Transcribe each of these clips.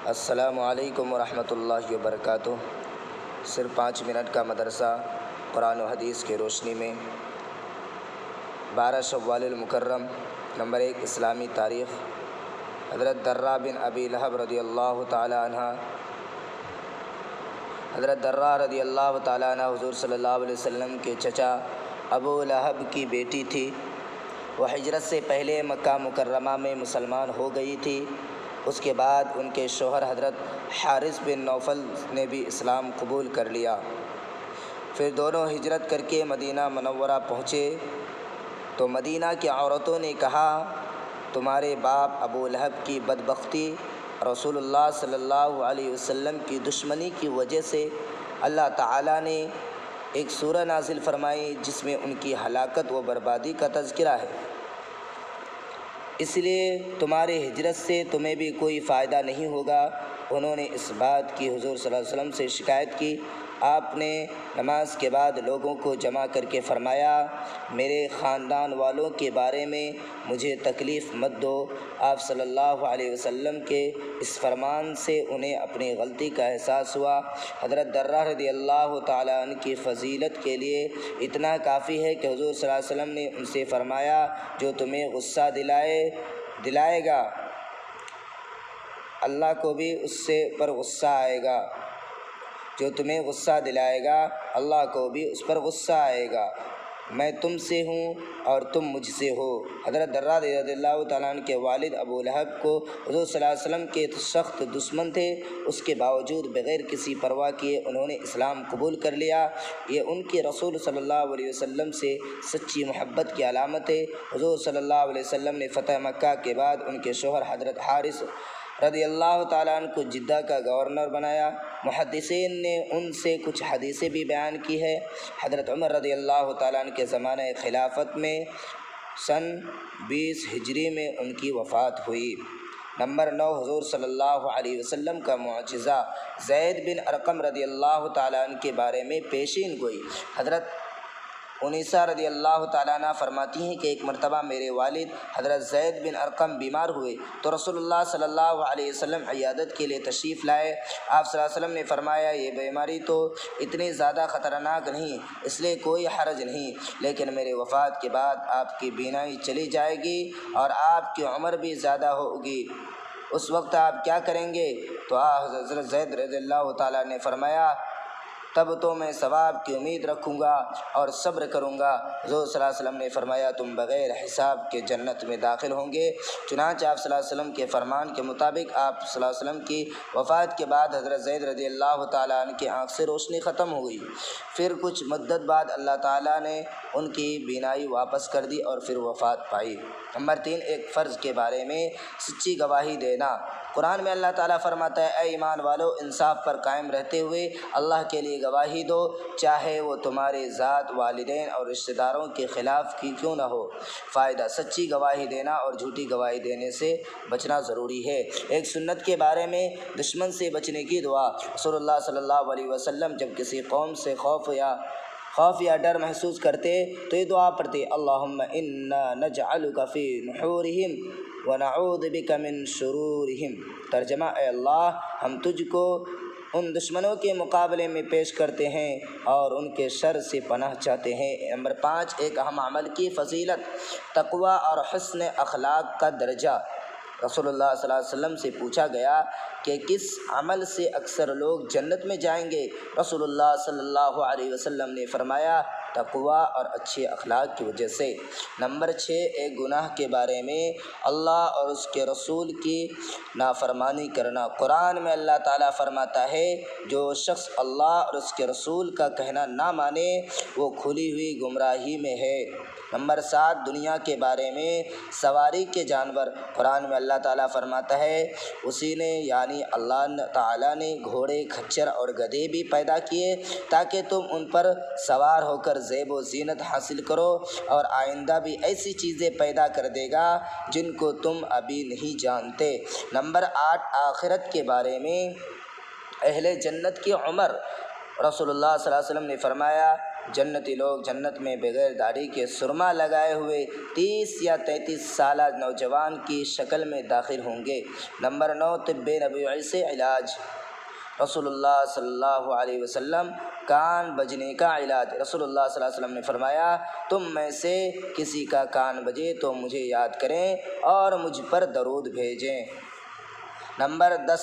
السلام علیکم ورحمۃ اللہ وبرکاتہ۔ صرف 5 منٹ کا مدرسہ قرآن و حدیث کی روشنی میں 12 شوال المکرم نمبر 1 اسلامی تاریخ۔ حضرت درہ بن ابی لہب رضی اللہ تعالی عنہ حضرت درہ رضی اللہ تعالی عنہ حضور صلی اللہ علیہ وسلم کے چچا ابو لہب کی بیٹی تھی۔ وہ ہجرت سے پہلے مکہ مکرمہ میں مسلمان ہو گئی تھی۔ اس کے بعد ان کے شوہر حضرت حارث بن نوفل نے بھی اسلام قبول کر لیا۔ پھر دونوں ہجرت کر کے مدینہ منورہ پہنچے تو مدینہ کی عورتوں نے کہا، تمہارے باپ ابو لہب کی بدبختی رسول اللہ صلی اللہ علیہ وسلم کی دشمنی کی وجہ سے اللہ تعالیٰ نے ایک سورہ نازل فرمائی جس میں ان کی ہلاکت و بربادی کا تذکرہ ہے، اس لیے تمہارے ہجرت سے تمہیں بھی کوئی فائدہ نہیں ہوگا۔ انہوں نے اس بات کی حضور صلی اللہ علیہ وسلم سے شکایت کی۔ آپ نے نماز کے بعد لوگوں کو جمع کر کے فرمایا، میرے خاندان والوں کے بارے میں مجھے تکلیف مت دو۔ آپ صلی اللہ علیہ وسلم کے اس فرمان سے انہیں اپنی غلطی کا احساس ہوا۔ حضرت درہ رضی اللہ تعالیٰ عنہ کی فضیلت کے لیے اتنا کافی ہے کہ حضور صلی اللہ علیہ وسلم نے ان سے فرمایا، جو تمہیں غصہ دلائے گا اللہ کو بھی اس سے پر غصہ آئے گا، جو تمہیں غصہ دلائے گا اللہ کو بھی اس پر غصہ آئے گا۔ میں تم سے ہوں اور تم مجھ سے ہو۔ حضرت درہ رضی اللہ تعالیٰ عنہ کے والد ابو لہب کو حضور صلی اللہ علیہ وسلم کے سخت دشمن تھے، اس کے باوجود بغیر کسی پرواہ کیے انہوں نے اسلام قبول کر لیا۔ یہ ان کے رسول صلی اللہ علیہ وسلم سے سچی محبت کی علامت ہے۔ حضور صلی اللہ علیہ وسلم نے فتح مکہ کے بعد ان کے شوہر حضرت حارث رضی اللہ تعالیٰ عنہ کو جدہ کا گورنر بنایا۔ محدثین نے ان سے کچھ حدیثیں بھی بیان کی ہے۔ حضرت عمر رضی اللہ تعالیٰ عنہ کے زمانہ خلافت میں سن 20 ہجری میں ان کی وفات ہوئی۔ نمبر 9 حضور صلی اللہ علیہ وسلم کا معجزہ۔ زید بن ارقم رضی اللہ تعالیٰ عنہ کے بارے میں پیشین گوئی۔ حضرت انیسہ رضی اللہ تعالیٰ عنہ فرماتی ہیں کہ ایک مرتبہ میرے والد حضرت زید بن ارقم بیمار ہوئے تو رسول اللہ صلی اللہ علیہ وسلم عیادت کے لیے تشریف لائے۔ آپ صلی اللہ علیہ وسلم نے فرمایا، یہ بیماری تو اتنی زیادہ خطرناک نہیں، اس لیے کوئی حرج نہیں، لیکن میرے وفات کے بعد آپ کی بینائی چلی جائے گی اور آپ کی عمر بھی زیادہ ہوگی، اس وقت آپ کیا کریں گے؟ تو حضرت زید رضی اللہ تعالیٰ نے فرمایا، تب تو میں ثواب کی امید رکھوں گا اور صبر کروں گا۔ حضور صلی اللہ علیہ وسلم نے فرمایا، تم بغیر حساب کے جنت میں داخل ہوں گے۔ چنانچہ آپ صلی اللہ علیہ وسلم کے فرمان کے مطابق آپ صلی اللہ علیہ وسلم کی وفات کے بعد حضرت زید رضی اللہ تعالیٰ عنہ کی آنکھ سے روشنی ختم ہو گئی۔ پھر کچھ مدت بعد اللہ تعالیٰ نے ان کی بینائی واپس کر دی اور پھر وفات پائی۔ نمبر 3 ایک فرض کے بارے میں سچی گواہی دینا۔ قرآن میں اللہ تعالیٰ فرماتا ہے، اے ایمان والو، انصاف پر قائم رہتے ہوئے اللہ کے لیے گواہی دو، چاہے وہ تمہارے ذات، والدین اور رشتہ داروں کے خلاف کی کیوں نہ ہو۔ فائدہ، سچی گواہی دینا اور جھوٹی گواہی دینے سے بچنا ضروری ہے۔ ایک سنت کے بارے میں دشمن سے بچنے کی دعا۔ رسول اللہ صلی اللہ علیہ وسلم جب کسی قوم سے خوف یا ڈر محسوس کرتے تو یہ دعا پڑھتے، اللہم انا نجعلک فی نحورہم ونعوذ بک من شرورہم۔ ترجمہ، اے اللہ، ہم تجھ کو ان دشمنوں کے مقابلے میں پیش کرتے ہیں اور ان کے شر سے پناہ چاہتے ہیں۔ نمبر 5 ایک اہم عمل کی فضیلت، تقوی اور حسن اخلاق کا درجہ۔ رسول اللہ صلی اللہ علیہ وسلم سے پوچھا گیا کہ کس عمل سے اکثر لوگ جنت میں جائیں گے؟ رسول اللہ صلی اللہ علیہ وسلم نے فرمایا، تقوی اور اچھے اخلاق کی وجہ سے۔ نمبر 6 ایک گناہ کے بارے میں اللہ اور اس کے رسول کی نافرمانی کرنا۔ قرآن میں اللہ تعالیٰ فرماتا ہے، جو شخص اللہ اور اس کے رسول کا کہنا نہ مانے وہ کھلی ہوئی گمراہی میں ہے۔ نمبر 7 دنیا کے بارے میں سواری کے جانور۔ قرآن میں اللہ تعالیٰ فرماتا ہے، اسی نے یعنی اللہ تعالیٰ نے گھوڑے، کھچر اور گدھے بھی پیدا کیے تاکہ تم ان پر سوار ہو کر زیب و زینت حاصل کرو، اور آئندہ بھی ایسی چیزیں پیدا کر دے گا جن کو تم ابھی نہیں جانتے۔ نمبر 8 آخرت کے بارے میں اہل جنت کی عمر۔ رسول اللہ صلی اللہ علیہ وسلم نے فرمایا، جنتی لوگ جنت میں بغیر داڑھی کے سرما لگائے ہوئے 30 یا 33 سالہ نوجوان کی شکل میں داخل ہوں گے۔ نمبر 9، طب نبوی سے علاج۔ رسول اللہ صلی اللہ علیہ وسلم کان بجنے کا علاج۔ رسول اللہ صلی اللہ علیہ وسلم نے فرمایا، تم میں سے کسی کا کان بجے تو مجھے یاد کریں اور مجھ پر درود بھیجیں۔ نمبر 10،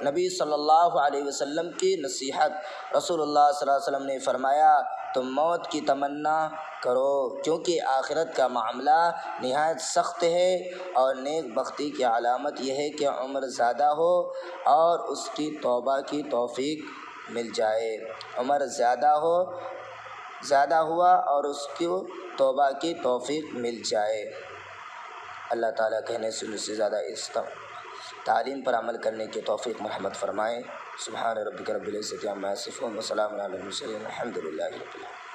نبی صلی اللہ علیہ وسلم کی نصیحت۔ رسول اللہ صلی اللہ علیہ وسلم نے فرمایا، تم موت کی تمنا کرو کیونکہ آخرت کا معاملہ نہایت سخت ہے، اور نیک بختی کی علامت یہ ہے کہ عمر زیادہ ہو اور اس کی توبہ کی توفیق مل جائے۔ عمر زیادہ ہوا اور اس کو توبہ کی توفیق مل جائے۔ اللہ تعالیٰ کہنے سننے سے زیادہ اس تعلیم پر عمل کرنے کی توفیق مرحمت فرمائیں۔ سبحان ربک رب العزۃ عما یصفون وسلام علی المرسلین الحمد للہ رب العالمین۔